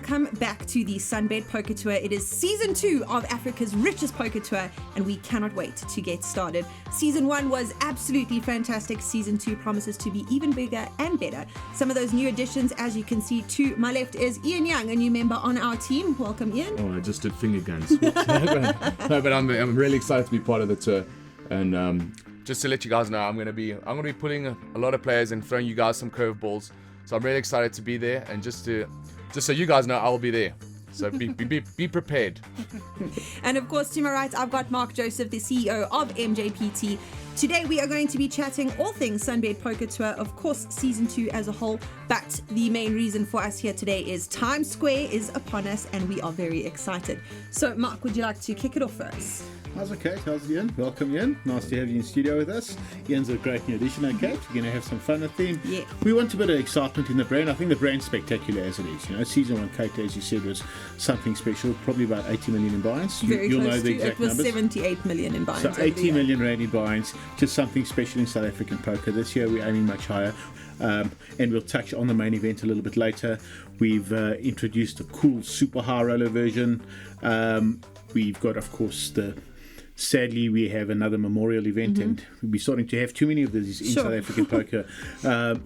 welcome back to the SunBet Poker Tour. It is season 2 of Africa's richest poker tour, and we cannot wait to get started. Season 1 was absolutely fantastic. Season 2 promises to be even bigger and better. Some of those new additions, as you can see, to my left is Ian Young, a new member on our team. Welcome, Ian. Oh, I just did finger guns. No, but I'm really excited to be part of the tour, and just to let you guys know, I'm gonna be putting a lot of players and throwing you guys some curveballs. So I'm really excited to be there, and just so you guys know, I will be there. So be prepared. And of course, to my right, I've got Mark Joseph, the CEO of MJPT. Today we are going to be chatting all things SunBet Poker Tour, of course season 2 as a whole, but the main reason for us here today is Times Square is upon us and we are very excited. So Mark, would you like to kick it off for us? How's it, Kate? How's Ian? Welcome, Ian. Nice to have you in studio with us. Ian's a great new addition, Kate. We're going to have some fun with him. Yeah. We want a bit of excitement in the brand. I think the brand's spectacular as it is. You know, season 1, Kate, as you said, was something special. Probably about 80 million in buy-ins. You'll know close the to exact it was numbers. 78 million in buy-ins. So 80 million rand in buy-ins. Just something special in South African poker. This year we're aiming much higher. And we'll touch on the main event a little bit later. We've introduced a cool super high roller version. We've got, of course, sadly, we have another memorial event, and we're starting to have too many of these in South African poker.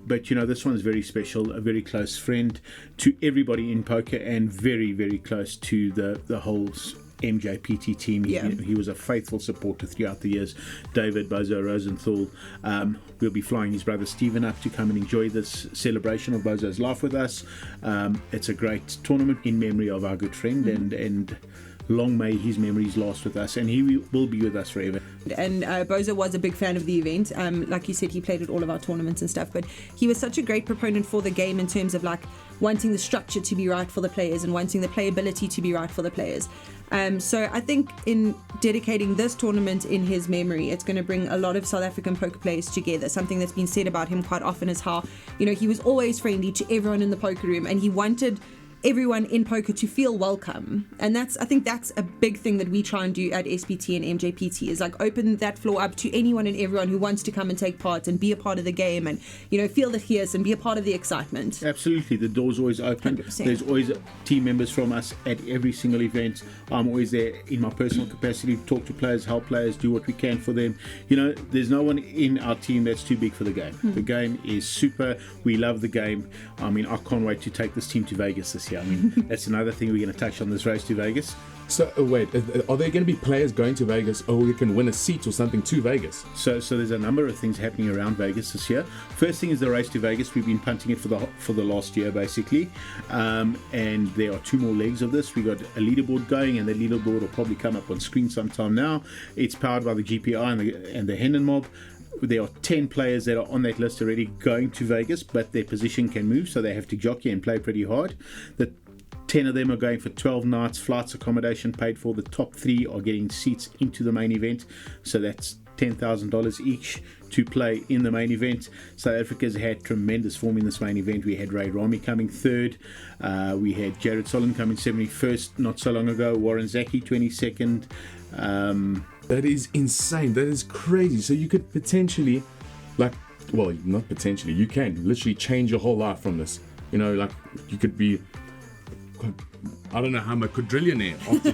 But, you know, this one's very special, a very close friend to everybody in poker and very, very close to the whole MJPT team. He was a faithful supporter throughout the years. David Bozo Rosenthal will be flying his brother Stephen up to come and enjoy this celebration of Bozo's life with us. It's a great tournament in memory of our good friend, and long may his memories last with us, and he will be with us forever. And Bozo was a big fan of the event. Like you said, he played at all of our tournaments and stuff, but he was such a great proponent for the game in terms of like wanting the structure to be right for the players and wanting the playability to be right for the players. So I think in dedicating this tournament in his memory, it's going to bring a lot of South African poker players together. Something that's been said about him quite often is how, you know, he was always friendly to everyone in the poker room, and he wanted everyone in poker to feel welcome. And I think that's a big thing that we try and do at SPT and MJPT, is like open that floor up to anyone and everyone who wants to come and take part and be a part of the game and, you know, feel the hears and be a part of the excitement. Absolutely, the door's always open. 100%. There's always team members from us at every single event. I'm always there in my personal capacity to talk to players, help players, do what we can for them. You know, there's no one in our team that's too big for the game. The game is super. We love the game. I mean, I can't wait to take this team to Vegas this year. I mean, that's another thing we're going to touch on this race to Vegas. So wait, are there going to be players going to Vegas, or we can win a seat or something to Vegas? So there's a number of things happening around Vegas this year. First thing is the race to Vegas. We've been punting it for the last year basically, and there are 2 more legs of this. We got a leaderboard going, and the leaderboard will probably come up on screen sometime now. It's powered by the GPI and the Hendon Mob. There are 10 players that are on that list already going to Vegas, but their position can move, so they have to jockey and play pretty hard. The 10 of them are going for 12 nights, flights, accommodation paid for. The top 3 are getting seats into the main event, so that's $10,000 each to play in the main event. South Africa's had tremendous form in this main event. We had Ray Rami coming 3rd. We had Jared Solon coming 71st not so long ago. Warren Zaki 22nd. That is insane. That is crazy. So you could potentially, not potentially, you can literally change your whole life from this. You know, like you could be, I don't know how much, quadrillionaire after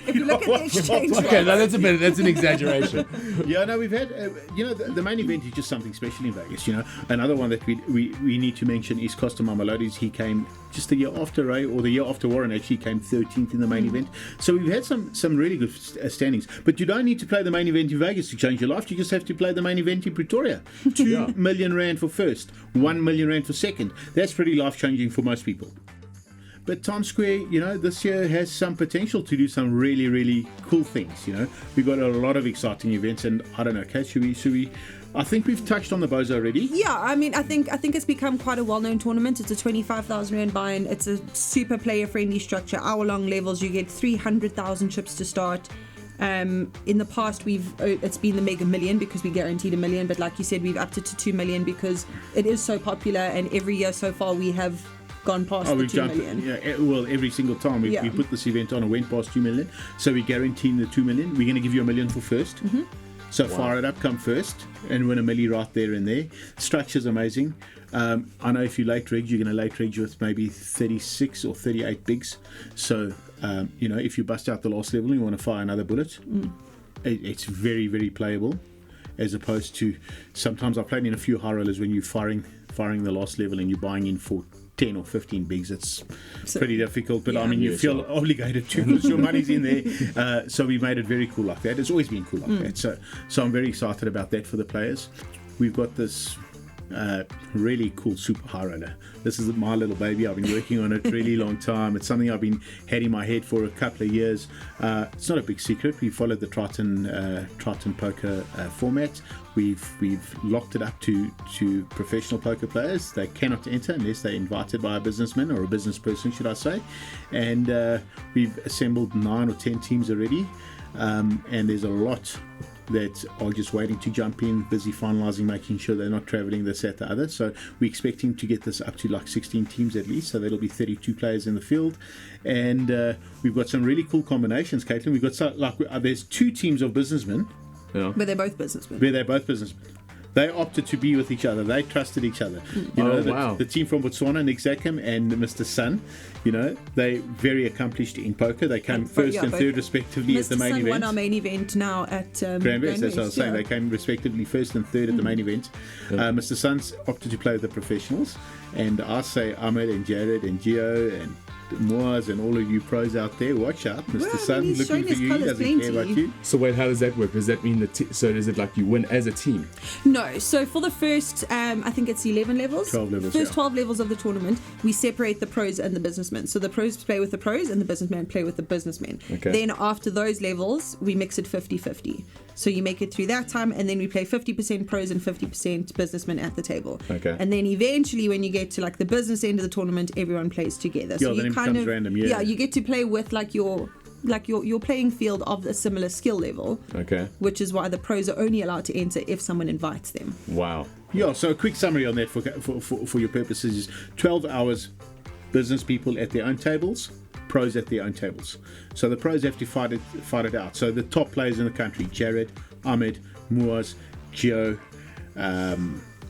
If you look at the exchange rate. Okay, that's an exaggeration. Yeah, no, we've had, the main event is just something special in Vegas, you know. Another one that we need to mention is Costa Mamelodis. He came just the year after Ray, or the year after Warren actually came 13th in the main event. So we've had some really good standings. But you don't need to play the main event in Vegas to change your life. You just have to play the main event in Pretoria. 2 million rand for first, 1 million rand for second. That's pretty life-changing for most people. But Times Square, you know, this year has some potential to do some really, really cool things, you know. We've got a lot of exciting events, and I don't know, Kate, should we I think we've touched on the Bozo already. Yeah, I mean, I think it's become quite a well-known tournament. It's a 25,000 rand buy-in. It's a super player-friendly structure, hour-long levels. You get 300,000 chips to start. In the past, it's been the Mega Million because we guaranteed $1 million, but like you said, we've upped it to 2 million because it is so popular, and every year so far we have gone past the 2 million. Yeah, well, every single time we put this event on and went past 2 million. So we're guaranteeing the 2 million. We're going to give you $1 million for first. So fire it up, come first, and win a milli right there and there. Structure's amazing. I know if you late reg, you're going to late reg with maybe 36 or 38 bigs. So, if you bust out the last level and you want to fire another bullet, it's very, very playable. As opposed to, sometimes I've played in a few high rollers when you're firing the last level and you're buying in for 10 or 15 bigs. It's pretty difficult, but you feel obligated to because your money's in there. So we made it very cool like that. It's always been cool like that. So I'm very excited about that for the players. We've got this really cool super high roller. This is my little baby. I've been working on it a really long time. It's something I've been had in my head for a couple of years. It's not a big secret. We followed the Triton poker format. We've locked it up to professional poker players. They cannot enter unless they're invited by a businessman or a business person, should I say. And we've assembled 9 or 10 teams already. And there's a lot that are just waiting to jump in, busy finalising, making sure they're not travelling this, that, the other. So we're expecting to get this up to like 16 teams at least, so there'll be 32 players in the field. And we've got some really cool combinations, Caitlin. We've got there's 2 teams of businessmen. Yeah. But they're both businessmen. They opted to be with each other. They trusted each other. The team from Botswana, Nick Zackham and Mr. Sun, they very accomplished in poker. They came first and third respectively at the main event. Mr. Sun won our main event now at Grand West. That's what I was saying. They came respectively first and third at the main event. Mr. Sun's opted to play with the professionals. And I say Ahmed and Jared and Gio and Moaz and all of you pros out there, watch out. Mr. Sun looking for you. He doesn't care about you. So wait, how does that work? Does that mean so is it like you win as a team? No. So for the first, I think it's 11 levels. 12 levels. First 12 levels of the tournament, we separate the pros and the businessmen. So the pros play with the pros and the businessmen play with the businessmen. Okay. Then after those levels, we mix it 50-50. So you make it through that time, and then we play 50% pros and 50% businessmen at the table. Okay. And then eventually, when you get to like the business end of the tournament, everyone plays together. So then you it becomes random. Yeah, you get to play with your playing field of a similar skill level. Okay. Which is why the pros are only allowed to enter if someone invites them. Wow. Yeah. So a quick summary on that for your purposes is 12 hours, business people at their own tables, pros at their own tables. So the pros have to fight it out. So the top players in the country, Jared, Ahmed, Muaz, Gio,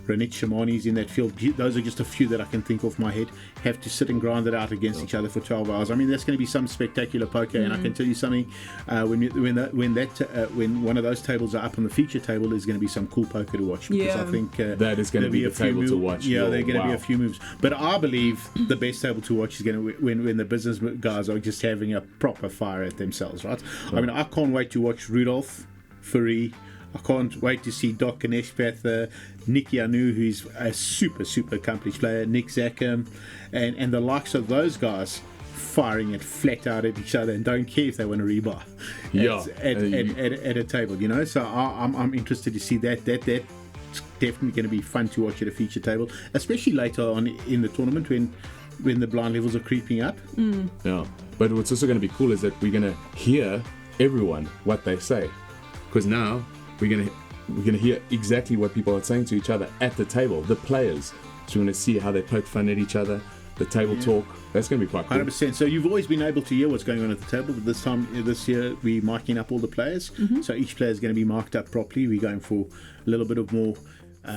Ranit Shamani's in that field. Those are just a few that I can think off my head. Have to sit and grind it out against each other for 12 hours. I mean, that's going to be some spectacular poker. And I can tell you something. When one of those tables are up on the feature table, there's going to be some cool poker to watch. Because I think that is going to be the table to watch. Yeah, there are going to be a few moves. But I believe the best table to watch is going to when the business guys are just having a proper fire at themselves, right? I mean, I can't wait to watch Rudolph, Furry. I can't wait to see Doc Ganeshpath, Nick Anu, who's a super, super accomplished player, Nick Zackham, and the likes of those guys firing it flat out at each other and don't care if they want to rebar at a table, So I'm interested to see that. That's definitely going to be fun to watch at a feature table, especially later on in the tournament when the blind levels are creeping up. Yeah, but what's also going to be cool is that we're going to hear everyone what they say, because now we're gonna hear exactly what people are saying to each other at the table, the players. So we're gonna see how they poke fun at each other, the table talk. That's gonna be quite cool. 100%. So you've always been able to hear what's going on at the table, but this year we're marking up all the players. So each player is going to be marked up properly. We're going for a little bit of more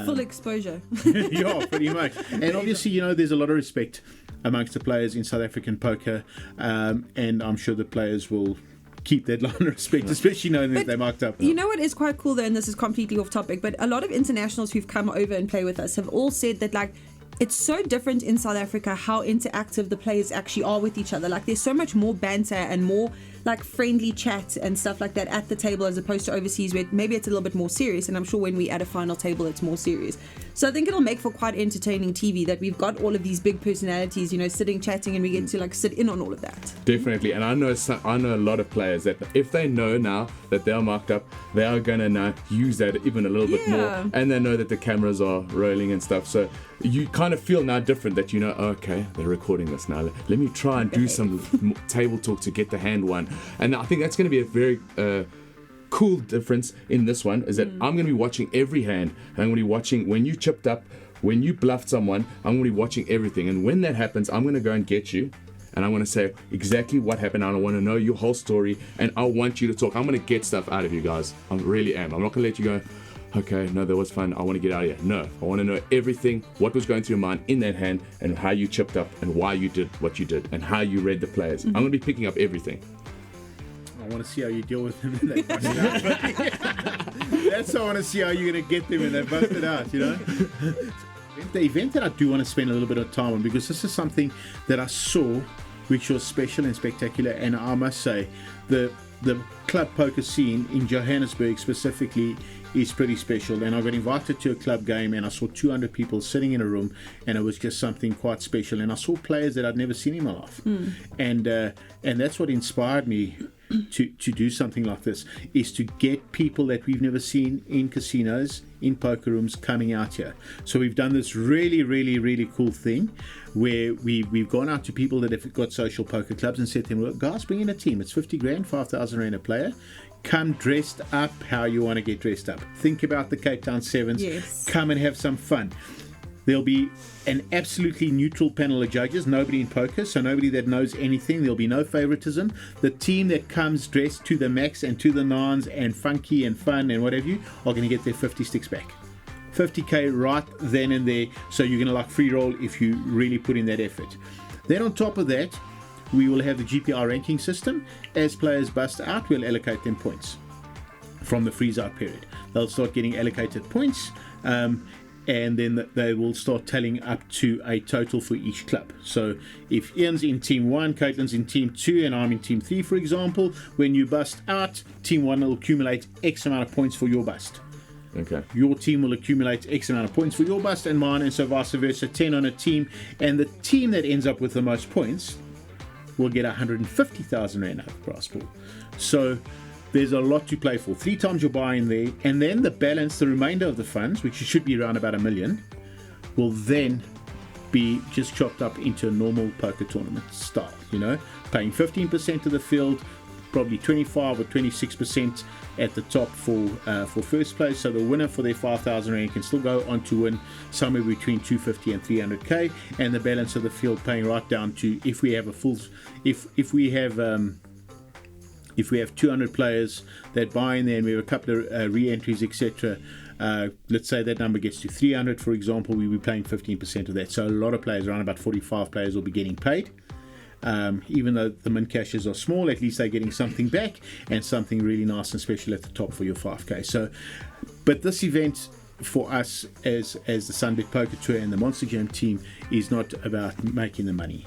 full exposure. Yeah, pretty much. And obviously, there's a lot of respect amongst the players in South African poker, and I'm sure the players will keep that line of respect, especially knowing that they're marked up. You know what is quite cool though, and this is completely off topic, but a lot of internationals who've come over and play with us have all said that it's so different in South Africa how interactive the players actually are with each other. There's so much more banter and more friendly chat and stuff like that at the table as opposed to overseas where maybe it's a little bit more serious, and I'm sure when we at a final table it's more serious. So I think it'll make for quite entertaining TV that we've got all of these big personalities, sitting chatting, and we get to sit in on all of that. Definitely. And I know a lot of players that if they know now that they're marked up, they are going to now use that even a little bit more, and they know that the cameras are rolling and stuff, so you kind of feel now different that okay, they're recording this now, let me try and do some table talk to get the hand one. And I think that's going to be a very cool difference in this one, is that I'm going to be watching every hand, and I'm going to be watching when you chipped up, when you bluffed someone. I'm going to be watching everything, and when that happens, I'm going to go and get you, and I want to say exactly what happened. I want to know your whole story, and I want you to talk. I'm going to get stuff out of you guys. I really am. I'm not going to let you go, okay, no, that was fun, I want to get out of here. No, I want to know everything, what was going through your mind in that hand, and how you chipped up, and why you did what you did, and how you read the players. I'm going to be picking up everything. I want to see how you deal with them when they bust it out. That's how I want to see how you're going to get them when they bust it out, you know? The event that I do want to spend a little bit of time on, because this is something that I saw which was special and spectacular, and I must say the club poker scene in Johannesburg specifically is pretty special. And I got invited to a club game, and I saw 200 people sitting in a room, and it was just something quite special. And I saw players that I'd never seen in my life, and that's what inspired me to do something like this, is to get people that we've never seen in casinos, in poker rooms, coming out here. So we've done this really, really, really cool thing where we've gone out to people that have got social poker clubs and said to them, look, guys, bring in a team. It's 50 grand, 5,000 rand a player. Come dressed up how you want to get dressed up. Think about the Cape Town Sevens. Yes. Come and have some fun. There'll be an absolutely neutral panel of judges, nobody in poker, so nobody that knows anything. There'll be no favoritism. The team that comes dressed to the max and to the nines and funky and fun and what have you are going to get their 50 sticks back. 50k right then and there, so you're going to like free roll if you really put in that effort. Then on top of that, we will have the GPR ranking system. As players bust out, we'll allocate them points from the freeze-out period. They'll start getting allocated points, and then they will start tallying up to a total for each club. So if Ian's in team 1, Caitlin's in team 2, and I'm in team 3, for example, when you bust out, team 1 will accumulate X amount of points for your bust. Okay. Your team will accumulate X amount of points for your bust and mine, and so vice versa, 10 on a team. And the team that ends up with the most points will get 150,000 Rand out of the prize pool. So there's a lot to play for. 3 times your buy in there, and then the balance, the remainder of the funds, which should be around about $1 million, will then be just chopped up into a normal poker tournament style, you know, paying 15% of the field, probably 25 or 26% at the top for first place. So the winner for their 5,000 Rand can still go on to win somewhere between 250 and 300k, and the balance of the field paying right down to, if we have a full, if we have 200 players that buy in there and we have a couple of re-entries, etc., let's say that number gets to 300, for example, we'll be paying 15% of that. So a lot of players, around about 45 players, will be getting paid. Even though the min cashes are small, at least they're getting something back, and something really nice and special at the top for your 5k. So, but this event for us as the SunBet Poker Tour and the MonsterJam team is not about making the money.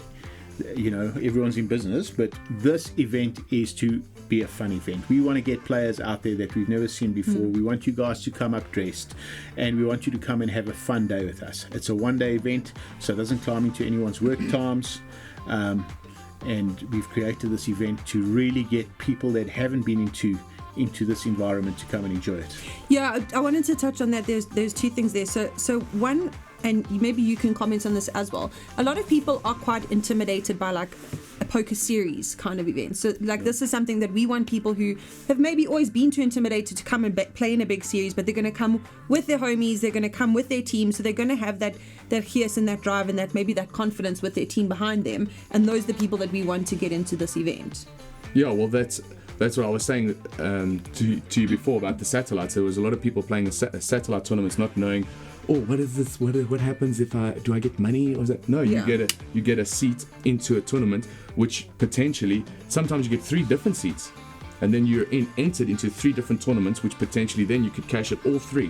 You know, everyone's in business, but this event is to be a fun event. We want to get players out there that we've never seen before. We want you guys to come up dressed, and we want you to come and have a fun day with us. It's a one-day event, so it doesn't climb into anyone's work times. And we've created this event to really get people that haven't been into this environment to come and enjoy it. Yeah, I wanted to touch on that. There's 2 things there. So one, and maybe you can comment on this as well. A lot of people are quite intimidated by like a poker series kind of event. So like this is something that we want people who have maybe always been too intimidated to come and play in a big series, but they're going to come with their homies, they're going to come with their team, so they're going to have that fierce and that drive and that maybe that confidence with their team behind them, and those are the people that we want to get into this event. Yeah, well, that's what I was saying to you before about the satellites. There was a lot of people playing satellite tournaments not knowing, oh, what is this? What happens if do I get money? Or is that? No, you get a seat into a tournament, which potentially sometimes you get 3 different seats, and then you're entered into 3 different tournaments, which potentially then you could cash at all 3.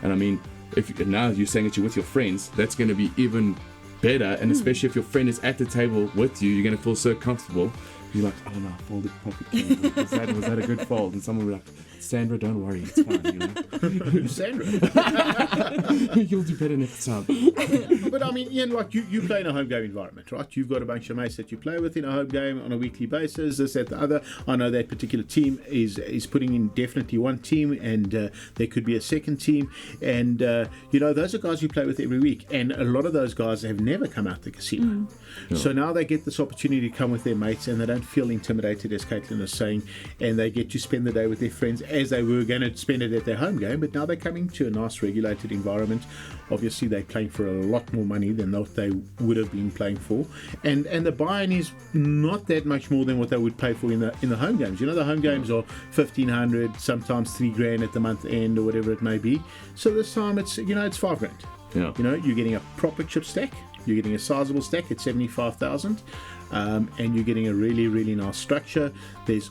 And I mean, if now you're saying that you're with your friends, that's going to be even better, and especially if your friend is at the table with you, you're going to feel so comfortable. You're like, oh no, I folded pocket. Was that a good fold? And someone will be like, Sandra, don't worry, it's fine, you know. Sandra. You'll do better next time. But I mean, Ian, like you play in a home game environment, right? You've got a bunch of mates that you play with in a home game on a weekly basis, this, that, the other. I know that particular team is putting in definitely one team, and there could be a second team. And, you know, those are guys you play with every week. And a lot of those guys have never come out the casino. So now they get this opportunity to come with their mates, and they don't don't feel intimidated, as Caitlin was saying, and they get to spend the day with their friends as they were going to spend it at their home game. But now they're coming to a nice regulated environment. Obviously, they're playing for a lot more money than what they would have been playing for, and the buy-in is not that much more than what they would pay for in the home games. The home games are $1,500, sometimes $3,000 at the month end or whatever it may be. So this time it's it's $5,000. Yeah. You're getting a proper chip stack. You're getting a sizable stack at 75,000, and you're getting a really, really nice structure. There's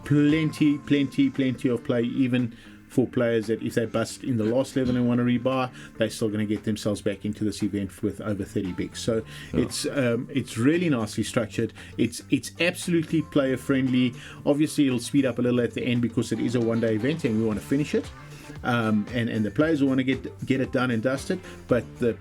plenty of play, even for players that if they bust in the last level and want to rebuy, they're still going to get themselves back into this event with over 30 bigs. So it's really nicely structured. It's absolutely player friendly. Obviously, it'll speed up a little at the end because it is a one-day event and we want to finish it. And the players will want to get it done and dusted. But the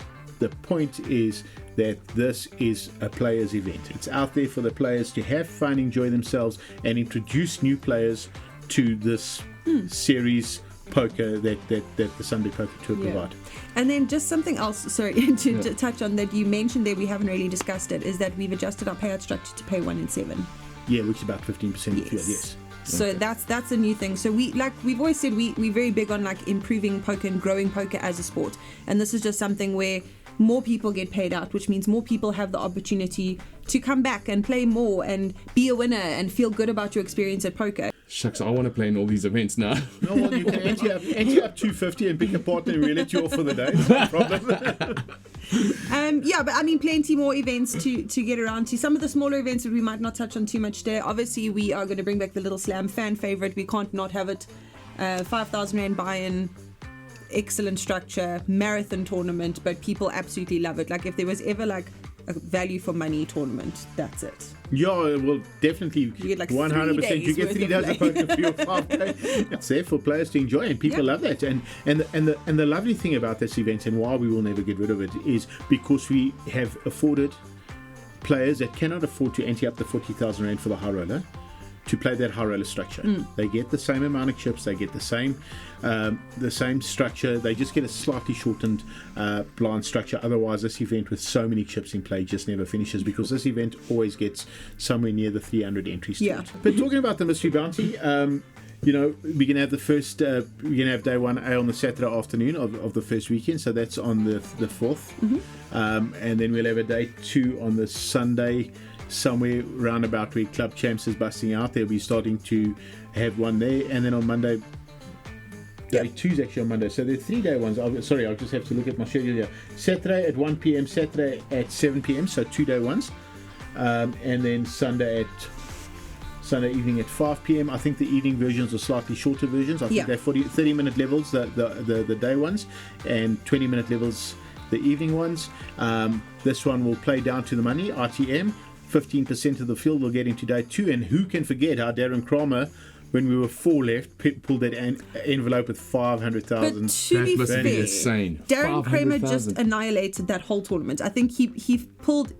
point is that this is a players' event. It's out there for the players to have fun, enjoy themselves, and introduce new players to this series poker that the SunBet Poker Tour provide. And then just something else, sorry, to touch on that you mentioned there, we haven't really discussed it, is that we've adjusted our payout structure to pay 1 in 7. Yeah, which is about 15% of the field, yes. So that's a new thing. So we've always said we're very big on improving poker and growing poker as a sport. And this is just something where more people get paid out, which means more people have the opportunity to come back and play more and be a winner and feel good about your experience at poker. Shucks, I want to play in all these events now. No, well, you can enter up 250 and pick a partner and reel it you off for the day. No problem. But I mean, plenty more events to get around to. Some of the smaller events that we might not touch on too much today. Obviously, we are going to bring back the Little Slam, fan favorite. We can't not have it. 5,000 Rand buy-in, excellent structure, marathon tournament, but people absolutely love it. If there was ever a value for money tournament, that's it. Yeah, well, definitely. You get 100%. You get 3 days of poker for your 5K. It's there for players to enjoy, and people love that. And the lovely thing about this event, and why we will never get rid of it, is because we have afforded players that cannot afford to ante up the 40,000 Rand for the high roller to play that high roller structure. They get the same amount of chips, they get the same structure, they just get a slightly shortened blind structure. Otherwise, this event with so many chips in play just never finishes, because this event always gets somewhere near the 300 entries to it. But talking about the mystery bounty, we're going to have the first, we're going to have day 1A on the Saturday afternoon of the first weekend, so that's on the 4th. And then we'll have a day 2 on the Sunday, somewhere round about where Club Champs is busting out. They'll be starting to have one there, and then on Monday, day 2 is actually on Monday, so there are 3-day ones. I'll just have to look at my schedule here. Saturday at 1 p.m, Saturday at 7 p.m, so 2-day ones, and then Sunday evening at 5 p.m. I think the evening versions are slightly shorter versions. I think they're 30-minute levels, the day ones, and 20-minute levels the evening ones. This one will play down to the money, RTM. 15% of the field will get into day 2, and who can forget how Darren Kramer, when we were 4 left, pulled that envelope with 500,000. But to be fair, insane. Darren Kramer just annihilated that whole tournament. I think he pulled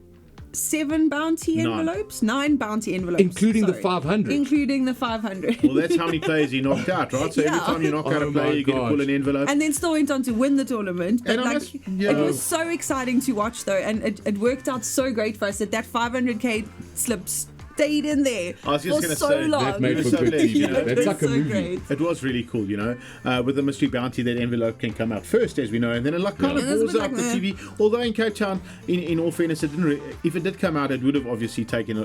7 bounty envelopes, 9 bounty envelopes, including the 500. Including the 500. Well, that's how many players he knocked out, right? So every time you knock out a player, you get to pull an envelope. And then still went on to win the tournament. But it was so exciting to watch, though, and it worked out so great for us that 500k slip stayed in there I was just for gonna so say, long. That made for good TV. That's like a movie. Great. It was really cool, with the mystery bounty, that envelope can come out first, as we know, and then it kind of balls up the TV. Although in Cape Town, in all fairness, it didn't. If it did come out, it would have obviously taken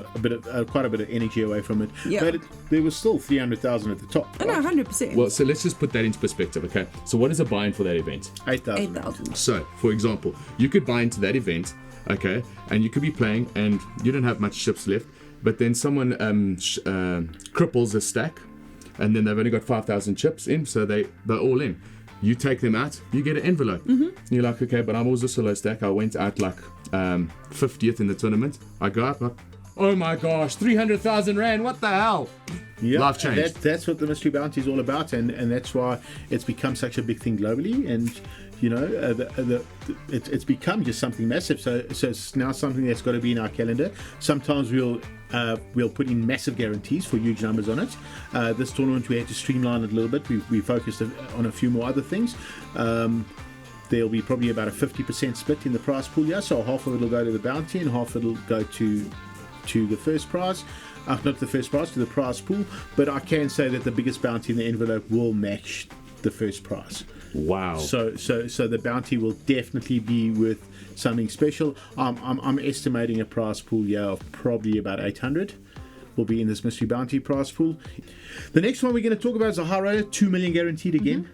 quite a bit of energy away from it. Yeah. But there was still 300,000 at the top. Right? No, 100%. Well, so let's just put that into perspective, okay? So what is a buy-in for that event? 8,000. So, for example, you could buy into that event, okay, and you could be playing, and you don't have much chips left. But then someone cripples a stack, and then they've only got 5,000 chips in, so they're all in. You take them out, you get an envelope. And you're like, okay, but I'm also a low stack. I went out 50th in the tournament. I go up, oh my gosh, 300,000 Rand, what the hell? Yeah, life changed. That's what the mystery bounty is all about, and that's why it's become such a big thing globally, and it's become just something massive. So it's now something that's got to be in our calendar. Sometimes we'll put in massive guarantees for huge numbers on it. This tournament we had to streamline it a little bit. We focused on a few more other things. There'll be probably about a 50% split in the prize pool, so half of it will go to the bounty and half of it will go to to the first prize. Not the first prize, to the prize pool. But I can say that the biggest bounty in the envelope will match the first prize. Wow. So the bounty will definitely be worth something special. I'm estimating a prize pool of probably about 800 will be in this mystery bounty prize pool. The next one we're going to talk about is a high roller, 2 million guaranteed again.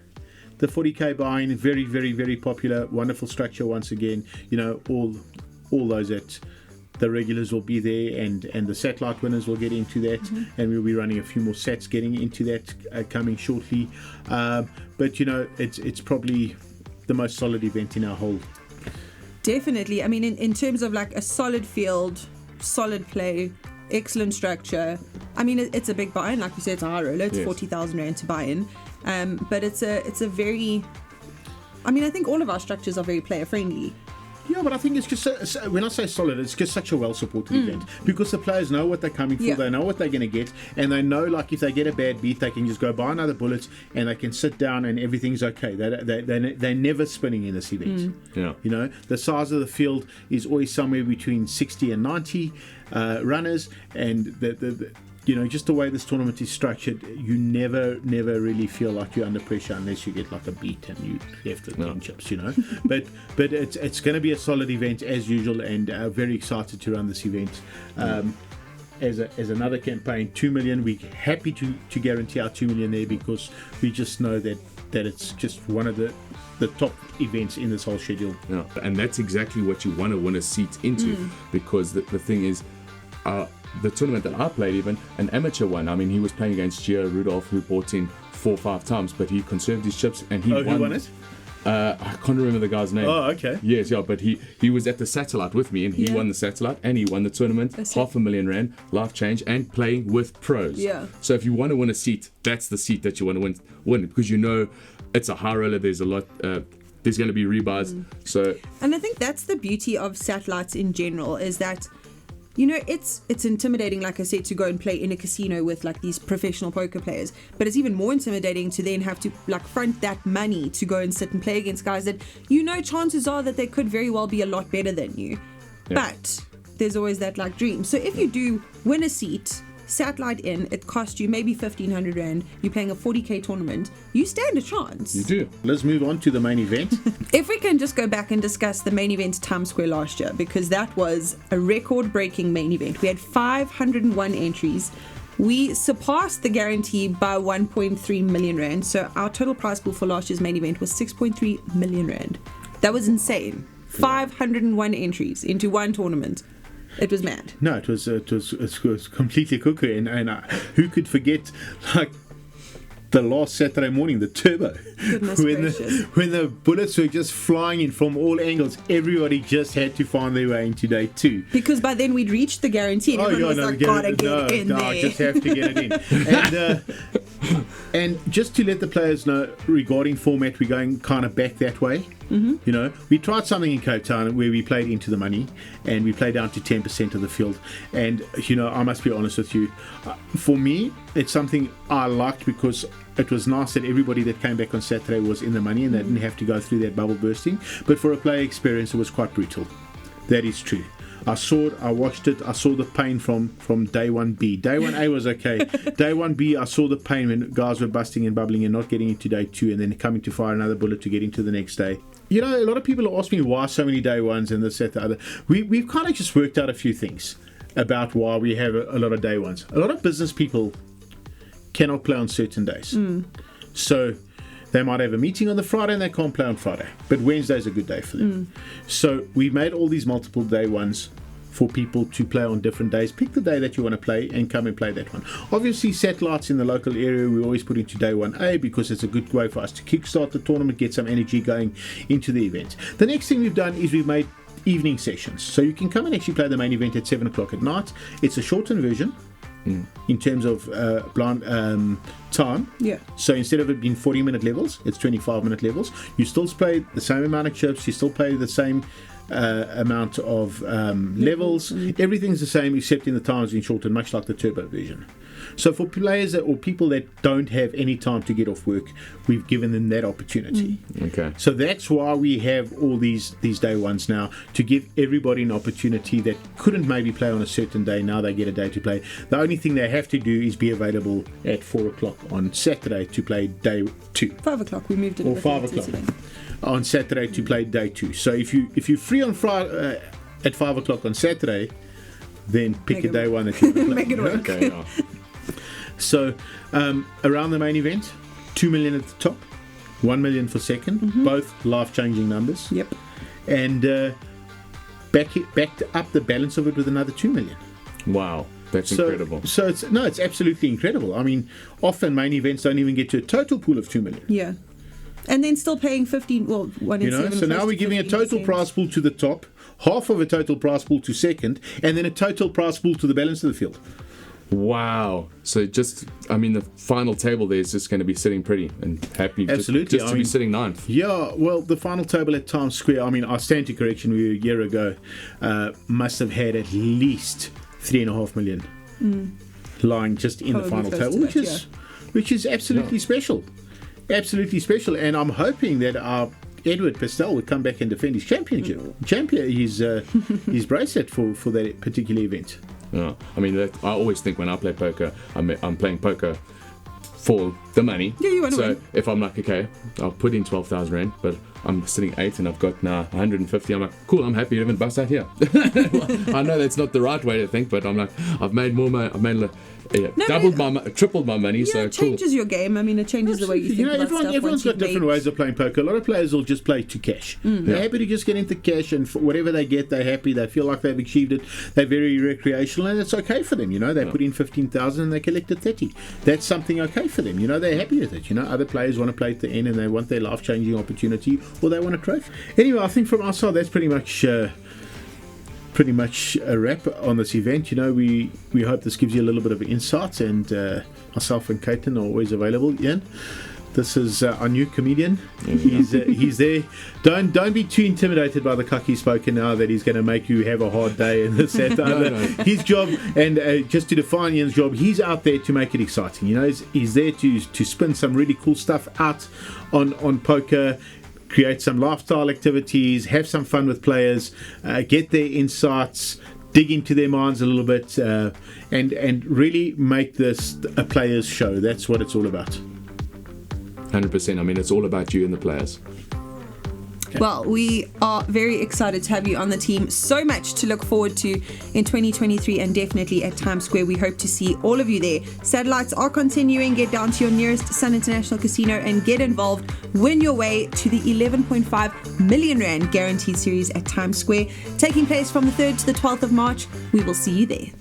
The 40k buy-in, very, very, very popular. Wonderful structure once again. All those that the regulars will be there, and the satellite winners will get into that, and we'll be running a few more sets getting into that coming shortly. But it's probably the most solid event in our whole. Definitely. I mean, in terms of like a solid field, solid play, excellent structure. I mean, it's a big buy-in, like we said, it's a high roller. It's 40,000 rand to buy in, but it's a very. I mean, I think all of our structures are very player friendly. Yeah, but I think it's just, when I say solid, it's just such a well-supported event, because the players know what they're coming for, they know what they're going to get, and they know, like, if they get a bad beat, they can just go buy another bullet, and they can sit down and everything's okay. They're never spinning in this event. Yeah. The size of the field is always somewhere between 60 and 90 runners, and just the way this tournament is structured, you never really feel like you're under pressure unless you get like a beat and you left the chips, But it's going to be a solid event as usual, and very excited to run this event. As another campaign, 2 million, we're happy to guarantee our 2 million there, because we just know that it's just one of the top events in this whole schedule. Yeah, and that's exactly what you want to win a seat into, because the thing is, the tournament that I played, even an amateur one, I mean, he was playing against Gio Rudolph, who bought in 4 or 5 times, but he conserved his chips and he won. Who won it? I can't remember the guy's name. Oh, okay. Yes, yeah, but he was at the satellite with me, and he won the satellite, and he won the tournament, $500,000 rand, life change, and playing with pros. Yeah. So if you want to win a seat, that's the seat that you want to win, because it's a high roller. There's a lot. There's going to be rebuys. And I think that's the beauty of satellites in general, is that it's intimidating, like I said, to go and play in a casino with like these professional poker players, but it's even more intimidating to then have to like front that money to go and sit and play against guys that chances are that they could very well be a lot better than you. But there's always that like dream. So if you do win a seat, satellite in, it cost you maybe 1,500 rand, you're playing a 40k tournament, you stand a chance. You do. Let's move on to the main event. If we can just go back and discuss the main event Times Square last year, because that was a record-breaking main event. We had 501 entries. We surpassed the guarantee by 1.3 million rand. So our total prize pool for last year's main event was 6.3 million rand. That was insane. 501 entries into one tournament. It was mad. No, it was completely cuckoo, and who could forget, like, the last Saturday morning, the turbo, when the bullets were just flying in from all angles. Everybody just had to find their way into day 2, because by then we'd reached the guarantee, and everyone was like, gotta get in there. I just have to get it in. And just to let the players know, regarding format, we're going kind of back that way. We tried something in Cape Town where we played into the money, and we played down to 10% of the field. And I must be honest with you, for me, it's something I liked, because it was nice that everybody that came back on Saturday was in the money, and they didn't have to go through that bubble bursting. But for a player experience, it was quite brutal. That is true. I saw it, I watched it, I saw the pain from day 1B. Day 1A was okay. Day 1B, I saw the pain when guys were busting and bubbling and not getting into day 2, and then coming to fire another bullet to get into the next day. A lot of people ask me why so many day 1s and this, that, the other. We've kind of just worked out a few things about why we have a lot of day 1s. A lot of business people cannot play on certain days. So they might have a meeting on the Friday and they can't play on Friday, but Wednesday's a good day for them. So we made all these multiple day 1s for people to play on different days. Pick the day that you want to play and come and play that one. Obviously, satellites in the local area we always put into day 1A, because it's a good way for us to kickstart the tournament, get some energy going into the event. The next thing we've done is we've made evening sessions, so you can come and actually play the main event at 7 o'clock at night. It's a shortened version in terms of time. So instead of it being 40-minute levels, it's 25-minute levels. You still play the same amount of chips, you still play the same amount of levels. Everything's the same except in the time's been shortened, much like the turbo version. So for players or people that don't have any time to get off work, we've given them that opportunity. Okay. So that's why we have all these day ones now, to give everybody an opportunity that couldn't maybe play on a certain day. Now they get a day to play. The only thing they have to do is be available at 4 o'clock on Saturday to play day 2. 5 o'clock. We moved it. Or 5 o'clock on Saturday to play day 2. So if you're free on Friday at 5 o'clock on Saturday, then pick a day one that you want to play. Make it work. Okay, yeah. So around the main event, 2 million at the top, 1 million for second, both life-changing numbers. Yep. And backed up the balance of it with another 2 million. Wow. That's incredible. So it's absolutely incredible. I mean, often main events don't even get to a total pool of 2 million. Yeah. And then still paying 15, well, 1 in 7. So now we're giving a total 15%. prize pool to the top, half of a total prize pool to second, and then a total prize pool to the balance of the field. Wow. So the final table there is just going to be sitting pretty and happy. Absolutely. Just to be sitting ninth. Yeah, well, the final table at Times Square, I stand to correction, we a year ago must have had at least 3.5 million lying just in Probably the final close table, to that, which is absolutely special. Absolutely special. And I'm hoping that our Edward Pastel would come back and defend his his bracelet for that particular event. Yeah. I always think when I play poker, I'm playing poker for the money. Yeah, you want to So win. if I'm like, okay, I'll put in 12,000 rand, but I'm sitting 8 and I've got now 150. I'm like, cool, I'm happy to even bust out here. I know that's not the right way to think, but I'm like, I've made more money. I've made tripled my money. Yeah, So it changes cool. your game. It changes the way you think about stuff. Everyone's got different ways of playing poker. A lot of players will just play to cash. They're happy to just get into cash, and for whatever they get, they're happy. They feel like they've achieved it. They're very recreational, and it's okay for them. They put in 15,000 and they collected 30. That's something okay for them. They're happy with it. Other players want to play at the end and they want their life-changing opportunity, or they want a trophy. Anyway, I think from our side, that's pretty much a wrap on this event. We hope this gives you a little bit of insight, and myself and Caitlin are always available. Ian, this is our new comedian. He's there. Don't be too intimidated by the cuck he's spoken now that he's going to make you have a hard day and this that. No. His job, and just to define Ian's job, he's out there to make it exciting. He's there to spin some really cool stuff out on poker, create some lifestyle activities, have some fun with players, get their insights, dig into their minds a little bit, and really make this a player's show. That's what it's all about. 100%. It's all about you and the players. Well, we are very excited to have you on the team. So much to look forward to in 2023, and definitely at Times Square. We hope to see all of you there. Satellites are continuing. Get down to your nearest Sun International Casino and get involved. Win your way to the 11.5 million rand guaranteed series at Times Square, taking place from the 3rd to the 12th of March. We will see you there.